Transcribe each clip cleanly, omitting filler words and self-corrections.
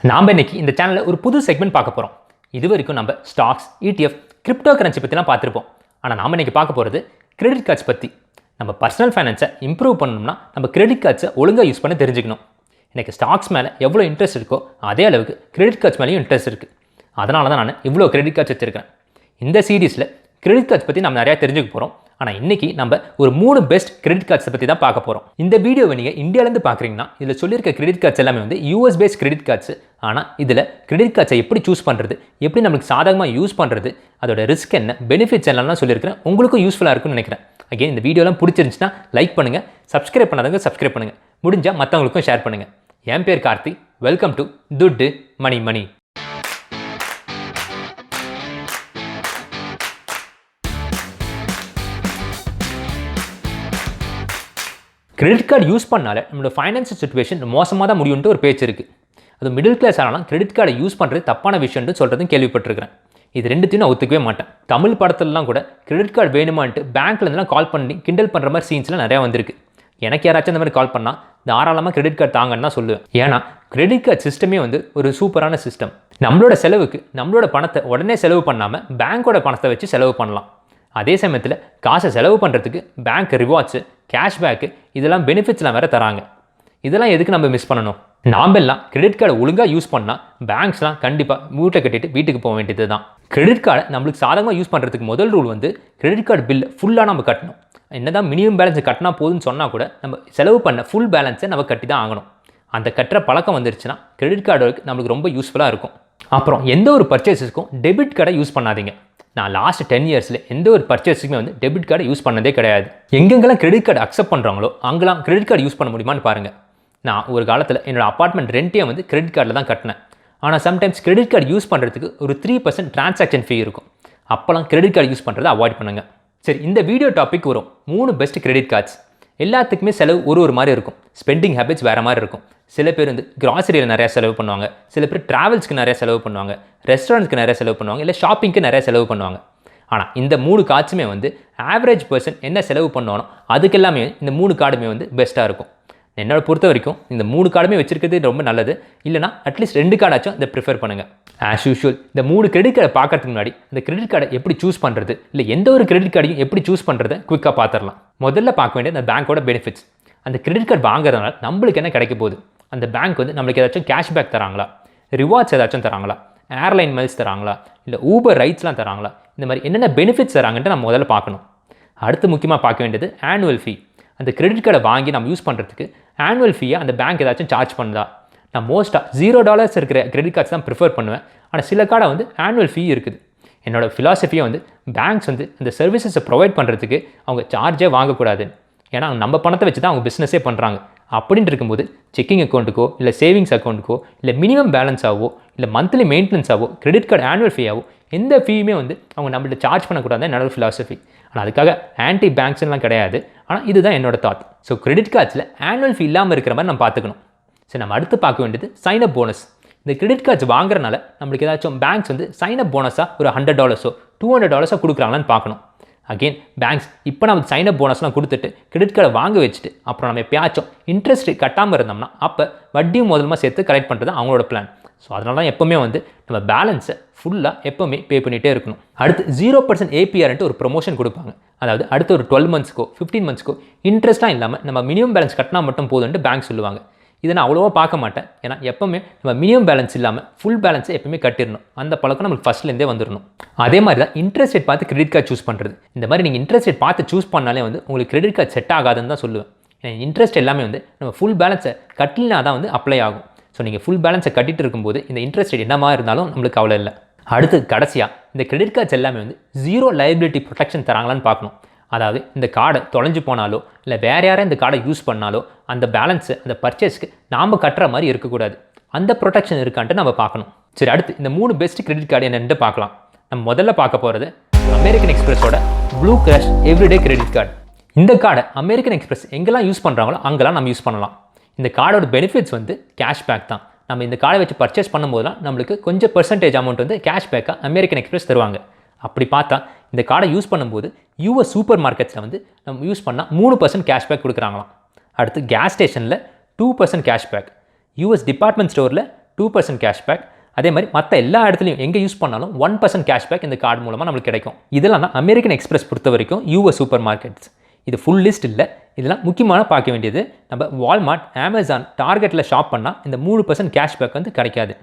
நாம் இன்னைக்கு இந்த சேனலில் ஒரு புது செக்மெண்ட் பார்க்க போகிறோம். இது வரைக்கும் நம்ம ஸ்டாக்ஸ், இடிஎஃப், கிரிப்டோ கரன்சி பற்றிலாம் பார்த்துருப்போம். ஆனால் நாம் இன்னைக்கு பார்க்க போகிறது கிரெடிட் கார்ட்ஸ் பற்றி. நம்ம பர்சனல் ஃபைனான்ஸை இம்ப்ரூவ் பண்ணணும்னா நம்ம கிரெடிட் கார்ட்ஸை ஒழுங்காக யூஸ் பண்ண தெரிஞ்சுக்கணும். எனக்கு ஸ்டாக்ஸ் மேலே எவ்வளோ இன்ட்ரெஸ்ட் இருக்கோ அதே அளவுக்கு கிரெடிட் கார்ட்ஸ் மேலேயும் இன்ட்ரெஸ்ட் இருக்குது. அதனால தான் நான் இவ்வளோ கிரெடிட் கார்ட்ஸ் வச்சுருக்கேன். இந்த சீரீஸில் கிரெடிட் கார்ட்ஸ் பற்றி நம்ம நிறையா தெரிஞ்சுக்க போகிறோம். ஆனால் இன்றைக்கி நம்ம ஒரு 3 பெஸ்ட் கிரெடிட் கார்ட்ஸை பற்றி தான் பார்க்க போகிறோம். இந்த வீடியோவை நீங்கள் இந்தியாவிலேருந்து பார்க்குறீங்கன்னா இதில் சொல்லியிருக்க கிரெடிட் கார்ட்ஸ் எல்லாமே வந்து யூஎஸ் பேஸ்ட் கிரெடிட் கார்ட்ஸ். ஆனால் இதில் கிரெடிட் கார்ட்ஸை எப்படி சூஸ் பண்ணுறது, எப்படி நம்மளுக்கு சாதகமாக யூஸ் பண்ணுறது, அதோட ரிஸ்க் என்ன, பெனிஃபிட்ஸ் என்னெல்லாம் சொல்லியிருக்கிறேன். உங்களுக்கும் யூஸ்ஃபுல்லாக இருக்குன்னு நினைக்கிறேன். அகைன் இந்த வீடியோலாம் பிடிச்சிருந்துச்சுன்னா லைக் பண்ணுங்கள், சப்ஸ்கிரைப் பண்ணாதவங்க சப்ஸ்கிரைப் பண்ணுங்கள், முடிஞ்சால் மற்றவங்களுக்கும் ஷேர் பண்ணுங்கள். என் பேர் கார்த்தி. வெல்கம் டு துட்டு மணி மணி. கிரெடிட் கார்டு யூஸ் பண்ணாலே நம்மளோட ஃபைனான்ஷியல் சிச்சுவேஷன் மோசமாக தான் முடியும்ட்டு ஒரு பேச்சு இருக்குது. அது மிடில் கிளாஸ் ஆனால் கிரெடிட் கார்டை யூஸ் பண்ணுறது தப்பான விஷயம்னு சொல்கிறதும் கேள்விப்பட்டிருக்கிறேன். இது ரெண்டுத்தையும் நான் ஒத்துக்கவே மாட்டேன். தமிழ் படத்துலலாம் கூட கிரெடிட் கார்டு வேணுமான்ட்டு பேங்க்லேருந்துலாம் கால் பண்ணி கிண்டல் பண்ணுற மாதிரி சீன்ஸ்லாம் நிறையா வந்திருக்கு. எனக்கு யாராச்சும் அந்த மாதிரி கால் பண்ணால் தாராளமாக கிரெடிட் கார்டு தாங்கன்னு தான் சொல்லுவேன். ஏன்னா கிரெடிட் கார்டு சிஸ்டமே வந்து ஒரு சூப்பரான சிஸ்டம். நம்மளோட செலவுக்கு நம்மளோட பணத்தை உடனே செலவு பண்ணாமல் பேங்க்கோட பணத்தை வச்சு செலவு பண்ணலாம். அதே சமயத்தில் காசை செலவு பண்ணுறதுக்கு பேங்க் ரிவார்ட்ஸு, கேஷ்பேக்கு, இதெல்லாம் பெனிஃபிட்ஸ்லாம் வேறு தராங்க. இதெல்லாம் எதுக்கு நம்ம மிஸ் பண்ணணும்? நாமெல்லாம் கிரெடிட் கார்டை ஒழுங்காக யூஸ் பண்ணால் பேங்க்ஸ்லாம் கண்டிப்பாக மூட்டை கட்டிட்டு வீட்டுக்கு போக வேண்டியது தான். கிரெடிட் கார்டை நம்மளுக்கு சாதகமாக யூஸ் பண்ணுறதுக்கு முதல் ரூல் வந்து கிரெடிட் கார்டு பில் ஃபுல்லாக நம்ம கட்டணும். என்னதான் மினிமம் பேலன்ஸை கட்டினா போதுன்னு சொன்னால் கூட நம்ம செலவு பண்ண ஃபுல் பேலன்ஸை நம்ம கட்டி தான் ஆகணும். அந்த கட்டுற பழக்கம் வந்துருச்சுன்னா கிரெடிட் கார்டு நம்மளுக்கு ரொம்ப யூஸ்ஃபுல்லாக இருக்கும். அப்புறம் எந்த ஒரு பர்ச்சேஸஸ்க்கும் டெபிட் கார்டை யூஸ் பண்ணாதீங்க. நான் லாஸ்ட் 10 இயர்ஸில் எந்த ஒரு பர்ச்சேஸுக்குமே வந்து டெபிட் கார்டை யூஸ் பண்ணதே கிடையாது. எங்கெங்கெல்லாம் கிரெடிட் கார்டு அக்செப்ட் பண்ணுறாங்களோ அங்கெல்லாம் கிரெடிட் கார்டு யூஸ் பண்ண முடியுமான்னு பாருங்கள். நான் ஒரு காலத்தில் என்னோடய அப்பார்ட்மெண்ட் ரெண்ட்டே வந்து கிரெடிட் கார்டில் தான் கட்டினேன். ஆனால் சம்டைம்ஸ் கிரெடிட் கார்டு யூஸ் பண்ணுறதுக்கு ஒரு 3% டிரான்சாக்ஷன் ஃபீ இருக்கும். அப்போலாம் கிரெடிட் கார்டு யூஸ் பண்ணுறதை அவாய்ட் பண்ணுங்கள். சரி, இந்த வீடியோ டாபிக் வரும் 3 பெஸ்ட் கிரெடிட் கார்ட்ஸ். எல்லாத்துக்குமே செலவு ஒரு மாதிரி இருக்கும். ஸ்பெண்டிங் ஹேபிட்ஸ் வேறு மாதிரி இருக்கும். சில பேர் வந்து கிராசரியில் நிறையா செலவு பண்ணுவாங்க, சில பேர் ட்ராவல்ஸ்க்கு நிறையா செலவு பண்ணுவாங்க, ரெஸ்டாரண்ட்ஸ்க்கு நிறையா செலவு பண்ணுவாங்க, இல்லை ஷாப்பிங்க்கு நிறையா செலவு பண்ணுவாங்க. ஆனால் இந்த 3 கார்ட்ஸுமே வந்து ஆவரேஜ் பர்சன் என்ன செலவு பண்ணுவானோ அதுக்கெல்லாமே இந்த 3 கார்டுமே வந்து பெஸ்ட்டாக இருக்கும். என்னோட பொறுத்த வரைக்கும் இந்த 3 கார்டுமே வச்சிருக்கிறது ரொம்ப நல்லது. இல்லைனா அட்லீஸ்ட் 2 கார்டாச்சும் இதை ப்ரிஃபர் பண்ணுங்கள். ஆஸ் யூஷுவல் இந்த 3 கிரெடிட் கார்டை பார்க்கறதுக்கு முன்னாடி இந்த கிரெடிட் கார்டை எப்படி சூஸ் பண்ணுறது, இல்லை எந்த ஒரு கிரெடிட் கார்டையும் எப்படி சூஸ் பண்ணுறதை குயிக்காக பார்த்துடலாம். முதல்ல பார்க்க வேண்டிய அந்த பேங்க்கோட பெனிஃபிட்ஸ். அந்த கிரெடிட் கார்டு வாங்குறதுனால நம்மளுக்கு என்ன கிடைக்க போகுது? அந்த பேங்க் வந்து நம்மளுக்கு ஏதாச்சும் கேஷ்பேக் தராங்களா, ரிவார்ட்ஸ் ஏதாச்சும் தராங்களா, ஏர்லைன் மைல்ஸ் தராங்களா, இல்லை ஊபர் ரைட்ஸ்லாம் தராங்களா, இந்த மாதிரி என்னென்ன பெனிஃபிட்ஸ் தராங்கன்ட்டு நம்ம முதல்ல பார்க்கணும். அடுத்து முக்கியமாக பார்க்க வேண்டியது ஆனுவல் ஃபீ. அந்த கிரெடிட் கார்டை வாங்கி நம்ம யூஸ் பண்ணுறதுக்கு ஆனுவல் ஃபீயை அந்த பேங்க் ஏதாச்சும் சார்ஜ் பண்ணுதா? நான் மோஸ்ட்டாக $0 இருக்கிற கிரெடிட் கார்ட்ஸ் தான் ப்ரிஃபர் பண்ணுவேன். ஆனால் சில கார்டை வந்து ஆனுவல் ஃபீ இருக்குது. என்னோடய ஃபிலாசபியை வந்து பேங்க்ஸ் வந்து அந்த சர்வீசஸை ப்ரொவைட் பண்ணுறதுக்கு அவங்க சார்ஜே வாங்கக்கூடாது. ஏன்னா நம்ம பணத்தை வச்சு தான் அவங்க பிஸ்னஸே பண்ணுறாங்க. அப்படின்ட்டு இருக்கும்போது செக்கிங் அக்கௌண்ட்டுக்கோ, இல்லை சேவிங்ஸ் அக்கௌண்ட்டுக்கோ, இல்லை மினிமம் பேலன்ஸாவோ, இல்லை மந்த்லி மெயின்டெனன்ஸாவோ, கிரெடிட் கார்டு ஆனுவல் ஃபீயாவோ எந்த ஃபீயுமே வந்து அவங்க நம்மள்ட்ட சார்ஜ் பண்ணக்கூடாது என்னோட ஃபிலாசபி. ஆனால் அதுக்காக ஆன்டி பேங்க்ஸ்லாம் கிடையாது. ஆனால் இதுதான் என்னோட தாட். ஸோ கிரெடிட் கார்ட்ஸில் ஆனுவல் ஃபீ இல்லாமல் இருக்கிற மாதிரி நம்ம பார்த்துக்கணும். சரி, நம்ம அடுத்து பார்க்க வேண்டியது சைன் அப் போனஸ். இந்த கிரெடிட் கார்ட்ஸ் வாங்குறதுனால நம்மளுக்கு ஏதாச்சும் பேங்க்ஸ் வந்து சைன் அப் போனஸாக ஒரு $100 $200 கொடுக்குறாங்களான்னு பார்க்கணும். அகெயின் பேங்க்ஸ் இப்போ நம்ம சைன் அப் போனஸ்லாம் கொடுத்துட்டு கிரெடிட் கார்டை வாங்க வச்சுட்டு அப்புறம் நம்ம எப்பயாச்சும் இன்ட்ரெஸ்ட் கட்டாமல் இருந்தோம்னா அப்போ வட்டியும் முதலமாக சேர்த்து கலெக்ட் பண்ணுறது அவங்களோட பிளான். ஸோ அதனால தான் எப்போவுமே வந்து நம்ம பேலன்ஸை ஃபுல்லாக எப்போவுமே பே பண்ணிகிட்டே இருக்கணும். அடுத்து 0% APRன்ட்டு ஒரு ப்ரொமோஷன் கொடுப்பாங்க. அதாவது அடுத்த ஒரு 12 மந்த்ஸ்க்கோ 15 மந்த்ஸ்க்கோ இன்ட்ரெஸ்ட்டாக இல்லாமல் நம்ம மினிமம் பேலன்ஸ் கட்டினா மட்டும் போதுன்ட்டு பேங்க் சொல்லுவாங்க. இதை நான் அவ்வளோவா பார்க்க மாட்டேன். ஏன்னா எப்போவுமே நம்ம மினிமம் பேலன்ஸ் இல்லாமல் ஃபுல் பேலன்ஸை எப்பவுமே கட்டிடணும். அந்த பழக்கம் நம்மளுக்கு ஃபஸ்ட்லேருந்தே வந்துடணும். அதே மாதிரி தான் இன்ட்ரெஸ்ட் ரேட் பார்த்து கிரெடிட் கார்டு சூஸ் பண்ணுறது. இந்த மாதிரி நீங்கள் இன்ட்ரெஸ்ட் ரேட் பார்த்து சூஸ் பண்ணாலே வந்து உங்களுக்கு கிரெடிட் கார்டு செட் ஆகாதுன்னு தான் சொல்லுவேன். ஏன்னா இன்ட்ரெஸ்ட் எல்லாமே வந்து நம்ம ஃபுல் பேலன்ஸை கட்டினா தான் வந்து அப்ளை ஆகும். ஸோ நீங்கள் ஃபுல் பேலன்ஸை கட்டிட்டு இருக்கும்போது இந்த இன்ட்ரெஸ்ட் ரேட் என்னமா இருந்தாலும் நம்மளுக்கு அவ்வளோ இல்லை. அடுத்து கடைசியாக இந்த கிரெடிட் கார்ட்ஸ் எல்லாமே வந்து 0 liability ப்ரொடெக்ஷன் தராங்களான்னு பார்க்கணும். அதாவது இந்த கார்டை தொலைஞ்சு போனாலோ, இல்லை வேறு யாரும் இந்த கார்டை யூஸ் பண்ணாலோ அந்த பேலன்ஸு அந்த பர்ச்சேஸ்க்கு நாம் கட்டுற மாதிரி இருக்கக்கூடாது. அந்த ப்ரொடெக்ஷன் இருக்கான்ட்டு நம்ம பார்க்கணும். சரி, அடுத்து இந்த 3 பெஸ்ட் கிரெடிட் கார்டு என்னென்னு பார்க்கலாம். நம்ம முதல்ல பார்க்க போகிறது அமெரிக்கன் எக்ஸ்பிரஸோட blue cash everyday credit card. இந்த கார்டை அமெரிக்கன் எக்ஸ்பிரஸ் எங்கெல்லாம் யூஸ் பண்ணுறாங்களோ அங்கெல்லாம் நம்ம யூஸ் பண்ணலாம். இந்த கார்டோட பெனிஃபிட்ஸ் வந்து கேஷ்பேக் தான். நம்ம இந்த கார்டை வச்சு பர்ச்சேஸ் பண்ணும்போதுலாம் நம்மளுக்கு கொஞ்சம் பெர்சன்டேஜ் அமௌண்ட் வந்து கேஷ்பேக்காக அமெரிக்கன் எக்ஸ்பிரஸ் தருவாங்க. அப்படி பார்த்தா இந்த கார்டை யூஸ் பண்ணும்போது யூஎஸ் சூப்பர் மார்க்கெட்ஸில் வந்து நம்ம யூஸ் பண்ணால் 3% கேஷ்பேக் கொடுக்குறாங்களாம். அடுத்து கேஸ் ஸ்டேஷனில் 2% கேஷ்பேக், யூஎஸ் டிபார்ட்மெண்ட் ஸ்டோரில் 2% கேஷ்பேக். அதே மாதிரி மற்ற எல்லா இடத்துலையும் எங்கே யூஸ் பண்ணாலும் 1% கேஷ்பேக் இந்த கார்டு மூலமாக நம்மளுக்கு கிடைக்கும். இதெல்லாம் தான் அமெரிக்கன் எக்ஸ்பிரஸ் பொறுத்த வரைக்கும் யூஎஸ் சூப்பர் மார்க்கெட்ஸ். இது ஃபுல் லிஸ்ட் இல்லை, இதெல்லாம் முக்கியமான பார்க்க வேண்டியது. நம்ம வால்மார்ட், அமேசான், டார்கெட்டில் ஷாப் பண்ணால் இந்த 3% கேஷ்பேக் வந்து கிடைக்காது.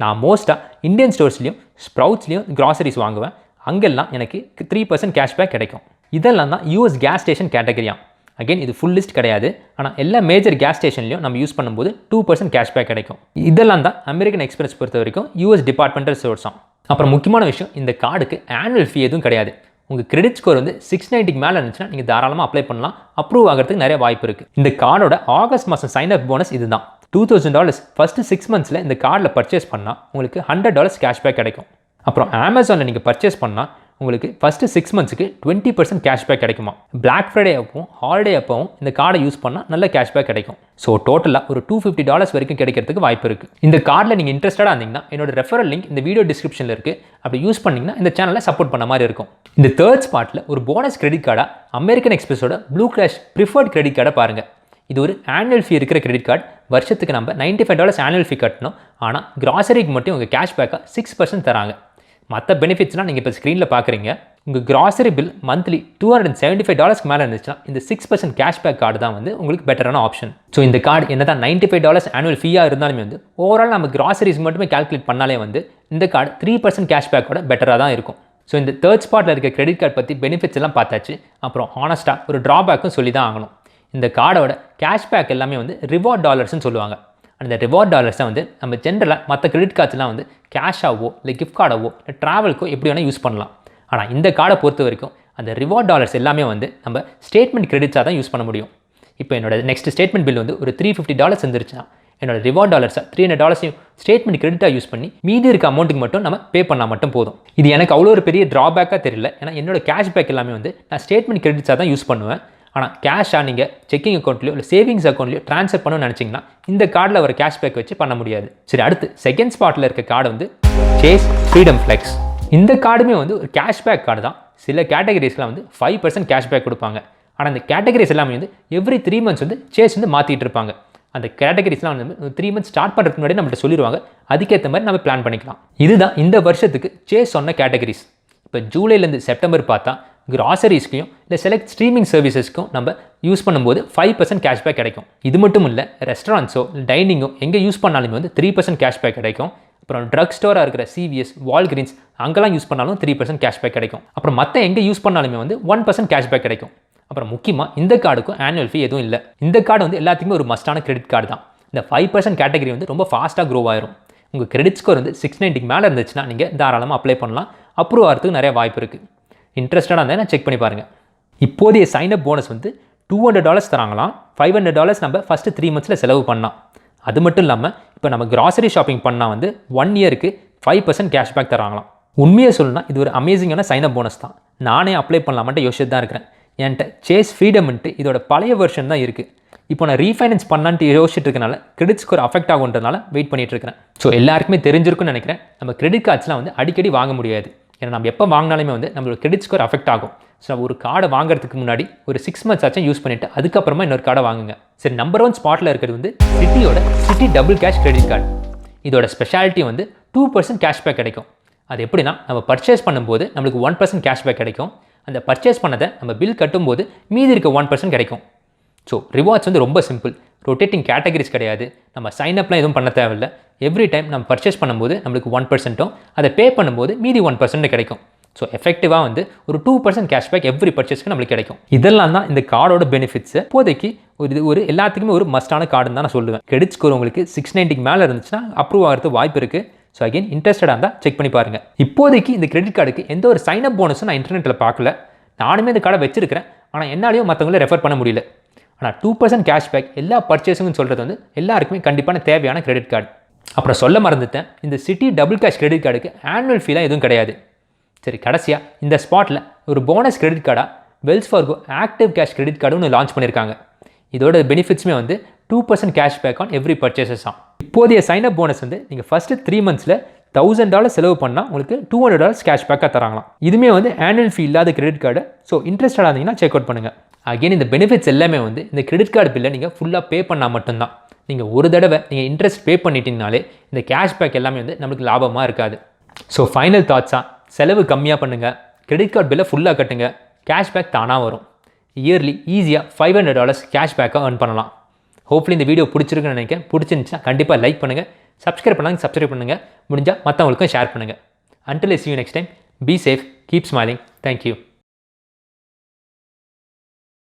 நான் மோஸ்ட்டாக இந்தியன் ஸ்டோர்ஸ்லையும் ஸ்ப்ரவுட்ஸ்லையும் கிராசரிஸ் வாங்குவேன். அங்கெல்லாம் எனக்கு 3% கேஷ்பேக் கிடைக்கும். இதெல்லாம் தான் யூஎஸ் கேஸ் ஸ்டேஷன் கேட்டகரியாம். அகைன் இது ஃபுல் லிஸ்ட் கிடையாது, ஆனால் எல்லா மேஜர் கேஸ் ஸ்டேஷன்லையும் நம்ம யூஸ் பண்ணும்போது 2% கேஷ்பேக் கிடைக்கும். இதெல்லாம் தான் அமெரிக்கன் எக்ஸ்பிரஸ் பொறுத்த வரைக்கும் யூஎஸ் டிபார்ட்மெண்டல் ஸ்டோர்ஸாம். அப்புறம் முக்கியமான விஷயம், இந்த கார்டுக்கு ஆனுவல் ஃபீ எதுவும் கிடையாது. உங்கள் கிரெடிட் ஸ்கோர் வந்து 690 மேலே இருந்துச்சுன்னா நீங்கள் தாராளமாக அப்ளை பண்ணலாம். அப்ரூவ் ஆகிறதுக்கு நிறைய வாய்ப்பு இருக்குது. இந்த கார்டோட ஆகஸ்ட் மாதம் சைன் அப் போனஸ் இதுதான். $2000 ஃபஸ்ட்டு 6 மந்த்ஸில் இந்த கார்டில் பர்ச்சேஸ் பண்ணால் உங்களுக்கு $100 கேஷ்பேக் கிடைக்கும். அப்புறம் அமேசானில் நீங்கள் பர்ச்சேஸ் பண்ணால் உங்களுக்கு ஃபஸ்ட்டு 6 மந்த்ஸுக்கு 20% கேஷ்பேக் கிடைக்குமா. பிளாக் ஃப்ரைடே அப்பவும் ஹாலிடே அப்பவும் இந்த கார்டை யூஸ் பண்ணால் நல்ல கேஷ்பேக் கிடைக்கும். ஸோ டோட்டலாக ஒரு $250 வரைக்கும் கிடைக்கிறதுக்கு வாய்ப்பு இருக்குது. இந்த கார்டில் நீங்கள் இன்ட்ரெஸ்டடாக இருந்தீங்கன்னா என்னோட ரெஃபரல் லிங்க் இந்த வீடியோ டிஸ்கிரிப்ஷனில் இருக்குது. அப்படி யூஸ் பண்ணிங்கன்னா இந்த சேனலை சப்போர்ட் பண்ண மாதிரி இருக்கும். இந்த தேர்ட் ஸ்பாட்டில் ஒரு போனஸ் கிரெடிட் கார்டாக அமெரிக்கன் எக்ஸ்பிரஸோட ப்ளூ கிராஷ் ப்ரிஃபர்ட் கிரெடிட் கார்டை பாருங்கள். இது ஒரு ஆனுவல் ஃபீ இருக்கிற கிரெடிட் கார்டு. வருஷத்துக்கு நம்ம $95 ஆனுவல் ஃபீ கட்டணும். ஆனால் கிராசரிக்கு மட்டும் உங்கள் கேஷ்பேக்காக 6% தராங்க. மற்ற பெனிஃபிட்ஸ்லாம் நீங்கள் இப்போ ஸ்க்ரீனில் பார்க்குறீங்க. உங்கள் கிராசரி பில் மந்த்லி $275 மேலே இருந்துச்சுன்னா இந்த 6% கேஷ்பேக் கார்டு தான் வந்து உங்களுக்கு பெட்டரான ஆப்ஷன். ஸோ இந்த கார்டு என்ன தான் $95 ஆனுவல் ஃபீயாக இருந்தாலுமே வந்து ஓவரால் நம்ம கிராசரிஸ் மட்டுமே கால்குலேட் பண்ணாலே வந்து இந்த கார்டு 3% கேஷ்பேக்கோட பெட்டராக தான் இருக்கும். ஸோ இந்த தேர்ட் ஸ்பாட்டில் இருக்க கிரெடிட் கார்டு பற்றி பெனிஃபிட்ஸ் எல்லாம் பார்த்தாச்சு. அப்புறம் ஹானஸ்ட்டாக ஒரு ட்ராபேக்கும் சொல்லி தான் ஆகணும். இந்த கார்டோட கேஷ்பேக் எல்லாமே வந்து ரிவார்ட் டாலர்ஸ்னு சொல்லுவாங்க. அந்த ரிவார்ட் டாலர்ஸை வந்து நம்ம ஜென்ரலாக மற்ற கிரெடிட் கார்ட்ஸ்லாம் வந்து கேஷாவோ இல்லை கிஃப்ட் கார்டாவோ இல்லை ட்ராவலுக்கோ எப்படி வேணால் யூஸ் பண்ணலாம். ஆனால் இந்த கார்டை பொறுத்த வரைக்கும் அந்த ரிவார்ட் டாலர்ஸ் எல்லாமே வந்து நம்ம ஸ்டேட்மெண்ட் கிரெடிட்ஸாக தான் யூஸ் பண்ண முடியும். இப்போ என்னோட நெக்ஸ்ட் ஸ்டேட்மெண்ட் பில் வந்து ஒரு $350 இருந்துருச்சுன்னா என்னோட ரிவார்ட் டாலர்ஸாக $300 ஸ்டேட்மெண்ட் கிரெடிட்டாக யூஸ் பண்ணி மீதி இருக்க அமௌண்ட்டுக்கு மட்டும் நம்ம பே பண்ணால் மட்டும் போதும். இது எனக்கு அவ்வளோ ஒரு பெரிய ட்ராபேக்காக தெரியல. ஏன்னா என்னோட கேஷ்பேக் எல்லாமே வந்து நான் ஸ்டேட்மெண்ட் கிரெடிட்ஸாக தான் யூஸ் பண்ணுவேன். ஆனால் கேஷாக நீங்கள் செக்கிங் அக்கௌண்ட்லையோ இல்லை சேவிங்ஸ் அக்கௌண்ட்லையோ ட்ரான்ஸ்ஃபர் பண்ணணும்னு நினச்சிங்கன்னா இந்த கார்டில் ஒரு கேஷ்பேக் வச்சு பண்ண முடியாது. சரி, அடுத்து செகண்ட் ஸ்பாட்டில் இருக்க கார்டு வந்து சேஸ் ஃப்ரீடம் ஃப்ளெக்ஸ். இந்த கார்டுமே வந்து ஒரு கேஷ்பேக் கார்டு தான். சில கேட்டகரிஸ்லாம் வந்து 5% கேஷ்பேக் கொடுப்பாங்க. ஆனால் அந்த கேட்டகரிஸ் எல்லாமே வந்து எவ்ரி 3 மந்த்ஸ் வந்து சேஸ் வந்து மாற்றிட்டு இருப்பாங்க. அந்த கேட்டகரிஸ்லாம் வந்து 3 மந்த்ஸ் ஸ்டார்ட் பண்ணுறதுக்கு முன்னாடி நம்மகிட்ட சொல்லிடுவாங்க. அதுக்கேற்ற மாதிரி நம்ம பிளான் பண்ணிக்கலாம். இதுதான் இந்த வருஷத்துக்கு சேஸ் சொன்ன கேட்டகரிஸ். இப்போ ஜூலைலேருந்து செப்டம்பர் பார்த்தா கிராசரிஸ்க்கும் இல்லை செலக்ட் ஸ்ட்ரீமிங் சர்வீசஸ்க்கும் நம்ம யூஸ் பண்ணும்போது 5% கேஷ்பேக் கிடைக்கும். இது மட்டும் இல்லை, ரெஸ்டாரண்ட்ஸோ டைனிங்கோ எங்கே யூஸ் பண்ணாலுமே வந்து 3% கேஷ்பேக் கிடைக்கும். அப்புறம் ட்ரக் ஸ்டோராக இருக்கிற CVS, வால்கிரீன்ஸ் அங்கெல்லாம் யூஸ் பண்ணாலும் 3% கேஷ்பேக் கிடைக்கும். அப்புறம் மற்ற எங்கே யூஸ் பண்ணாலுமே வந்து 1% கேஷ்பேக் கிடைக்கும். அப்புறம் முக்கியமாக இந்த கார்டுக்கும் ஆனுவல் ஃபீ எதுவும் இல்லை. இந்த கார்டு வந்து எல்லாத்துக்குமே ஒரு மஸ்டான கிரெடிட் கார்டு தான். இந்த 5% கேட்டகரி வந்து ரொம்ப ஃபாஸ்ட்டாக க்ரோ ஆயிரும். உங்கள் கிரெடிட் ஸ்கோர் வந்து 690 மேலே இருந்துச்சுன்னா நீங்கள் தாராளமாக அப்ளை பண்ணலாம். அப்ரூவ் ஆகிறதுக்கு நிறைய வாய்ப்பு இருக்குது. இன்ட்ரெஸ்டாக இருந்தால் செக் பண்ணி பாருங்கள். இப்போதைய சைன் அப் போனஸ் வந்து $200 தராங்களாம். $500 நம்ம ஃபஸ்ட்டு 3 மந்த்ஸில் செலவு பண்ணலாம். அது மட்டும் இல்லாமல் இப்போ நம்ம கிராசரி ஷாப்பிங் பண்ணால் வந்து 1 இயருக்கு 5% கேஷ்பேக் தராங்களாம். உண்மையை சொல்லணும்னா இது ஒரு அமேசிங்கான சைன் அப் போனஸ் தான். நானே அப்ளை பண்ணலாமான்ட்டு யோசிச்சுட்டு தான் இருக்கிறேன். என்கிட்ட சேஸ் ஃப்ரீடம்ன்ட்டு இதோட பழைய வெர்ஷன் தான் இருக்குது. இப்போ நான் ரீஃபைனான்ஸ் பண்ணலான்ட்டு யோசிச்சுட்டு இருக்கனால கிரெடிட் ஸ்கோர் அஃபெக்ட் ஆகுன்றதுனால வெயிட் பண்ணிட்டு இருக்கிறேன். ஸோ எல்லாருக்குமே தெரிஞ்சிருக்குன்னு நினைக்கிறேன். நம்ம கிரெடிட் கார்ட்ஸ்லாம் வந்து அடிக்கடி வாங்க முடியாது. ஏன்னா நம்ம எப்போ வாங்கினாலுமே வந்து நம்மளோட கிரெடிட் ஸ்கோர் அஃபெக்ட் ஆகும். ஸோ ஒரு கார்டை வாங்குறதுக்கு முன்னாடி ஒரு 6 மந்த்ஸ் ஆச்சும் யூஸ் பண்ணிவிட்டு அதுக்கப்புறமா இன்னொரு கார்டை வாங்குங்க. சரி, நம்பர் 1 ஸ்பாட்டில் இருக்கிறது வந்து city double cash credit card. இதோட ஸ்பெஷாலிட்டி வந்து 2% கேஷ்பேக் கிடைக்கும். அது எப்படின்னா, நம்ம பர்ச்சேஸ் பண்ணும்போது நம்மளுக்கு 1% கேஷ்பேக் கிடைக்கும். அந்த பர்ச்சேஸ் பண்ணதை நம்ம பில் கட்டும்போது மீதி இருக்க 1% கிடைக்கும். ஸோ ரிவார்ட்ஸ் வந்து ரொம்ப சிம்பிள். ரொட்டேட்டிங் கேட்டகரிஸ் கிடையாது. நம்ம சைன் அப்லாம் எதுவும் பண்ண தேவையில்லை. எவ்ரி டைம் நம்ம பர்ச்சேஸ் பண்ணும்போது நம்மளுக்கு 1%ம் அதை பே பண்ணும்போது மீதி 1% கிடைக்கும். ஸோ எஃபெக்டிவாக வந்து ஒரு 2% கேஷ்பேக் எவ்ரி பர்ச்சேஸ்க்கு நம்மளுக்கு கிடைக்கும். இதெல்லாம் தான் இந்த கார்டோட பெனிஃபிட்ஸ். இப்போதைக்கு ஒரு எல்லாத்துக்குமே ஒரு மஸ்டான கார்டுன்னு தான் நான் சொல்லுவேன். கிரெடிட் ஸ்கோர் உங்களுக்கு 690 மேலே இருந்துச்சுன்னா அப்ரூவ் ஆகிறதுக்கு வாய்ப்பு இருக்குது. ஸோ அகைன் இன்ட்ரெஸ்டடாக இருந்தால் செக் பண்ணி பாருங்கள். இப்போதைக்கு இந்த கிரெடிட் கார்டுக்கு எந்த ஒரு சைன் அப் போனஸும் நான் இன்டர்நெட்டில் பார்க்கல. நானுமே இந்த கார்டை வச்சிருக்கிறேன். ஆனால் என்னாலையும் மற்றவங்களே ரெஃபர் பண்ண முடியல. ஆனால் 2% கேஷ்பேக் எல்லா பர்ச்சேஸுங்கன்னு சொல்கிறது வந்து எல்லாருக்குமே கண்டிப்பான தேவையான கிரெடிட் கார்டு. அப்புறம் சொல்ல மறந்துட்டேன், இந்த சிட்டி டபுள் கேஷ் கிரெடிட் கார்டுக்கு ஆனுவல் ஃபீலாம் எதுவும் கிடையாது. சரி, கடைசியாக இந்த ஸ்பாட்டில் ஒரு போனஸ் கிரெடிட் கார்டாக Wells Fargo active cash credit card ஒன்று லான்ச் பண்ணியிருக்காங்க. இதோட பெனிஃபிட்ஸுமே வந்து 2% கேஷ்பேக் ஆன் எவ்ரி பர்ச்சேசஸ் தான். இப்போதைய சைன் அப் போனஸ் வந்து நீங்கள் ஃபஸ்ட்டு 3 மந்த்ஸில் $1000 செலவு பண்ணால் உங்களுக்கு $200 கேஷ்பேக்காக தராங்களாம். இதுவுமே வந்து ஆனுவல் ஃபீ இல்லாத கிரெடிட் கார்டு. ஸோ இன்ட்ரெஸ்டாக இருந்தீங்கன்னா செக் அவுட் பண்ணுங்கள். அகைன் இந்த பெனிஃபிட்ஸ் எல்லாமே வந்து இந்த கிரெடிட் கார்டு பில்லை நீங்கள் ஃபுல்லாக பே பண்ணால் மட்டும்தான். நீங்கள் ஒரு தடவை நீங்கள் இன்ட்ரெஸ்ட் பே பண்ணிட்டீங்கனாலே இந்த கேஷ்பேக் எல்லாமே வந்து நம்மளுக்கு லாபமாக இருக்காது. ஸோ ஃபைனல் தாட்ஸாக செலவு கம்மியாக பண்ணுங்கள், கிரெடிட் கார்டு பில்லை ஃபுல்லாக கட்டுங்க, கேஷ்பேக் தானாக வரும். இயர்லி ஈஸியாக $500 கேஷ்பேக்காக earn பண்ணலாம். ஹோப்ஃபுல்லி இந்த வீடியோ பிடிச்சிருக்குன்னு நினைக்கிறேன். பிடிச்சிருந்துச்சுன்னா கண்டிப்பாக லைக் பண்ணுங்கள், சப்ஸ்கிரைப் பண்ணுங்கள், முடிஞ்சால் மற்றவங்களுக்கும் ஷேர் பண்ணுங்கள். Until I see you next time, be safe, keep smiling. Thank you.